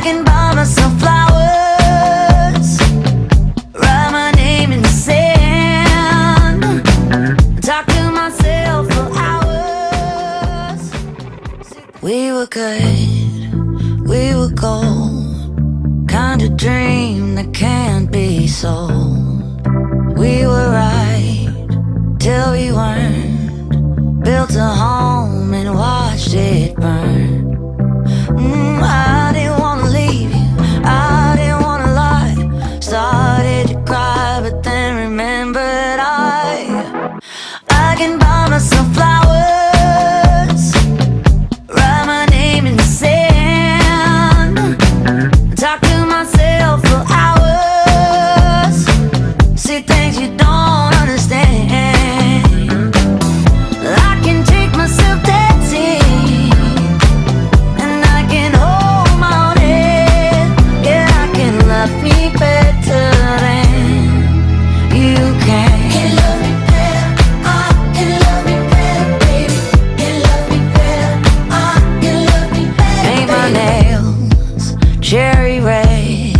I can buy myself flowers, write my name in the sand, talk to myself for hours. We were good, we were gold, kind of dream that can't be sold. We were right till we weren't, built a home and watched it burn. I didn't wanna leave you, I didn't wanna lie. Started to cry, but then remembered I can buy myself flowers, write my name in the sand, talk to myself for hours, see things you don't understand. I can take myself dancing, and I can hold my own head. Yeah, I can love me better than you can. Can love me better, I can love me better, baby. Can love me better, I can love me better. Paint my nails cherry red,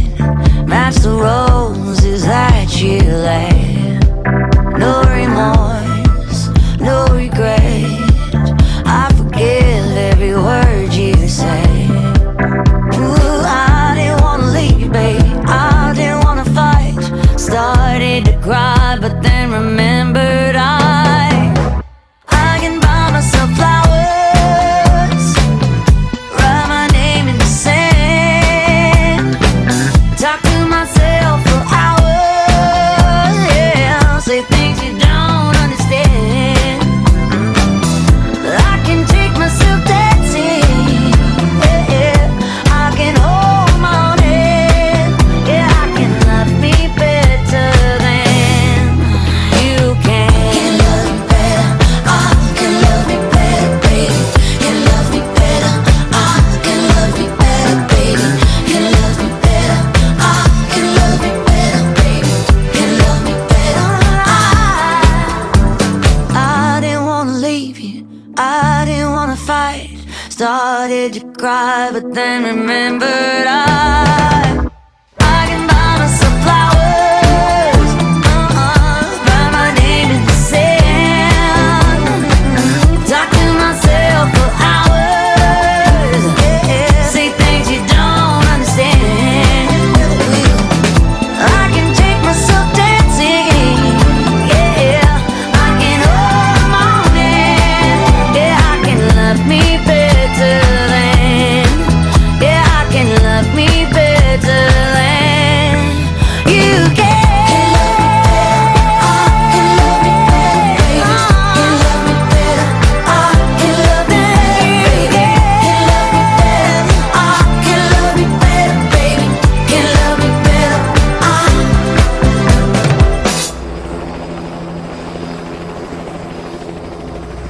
match the roses that you laid. No remorse, no regret, I forgive every word you say. Ooh, I didn't wanna leave, baby, I didn't wanna fight. Started to cry, but then remembered I can buy myself flowers, write my name in the sand, talk to myself for hours, yeah, say things you don't understand. I can take myself dancing, yeah, yeah. I can hold my own head, yeah, I can love me better than you can. Can love me better, I can love me better, baby. Can love me better, I can love me better, baby. Can love me better, I can love me better, baby. Can love me better, I didn't wanna leave you, I didn't wanna fight. Started to cry, but then remembered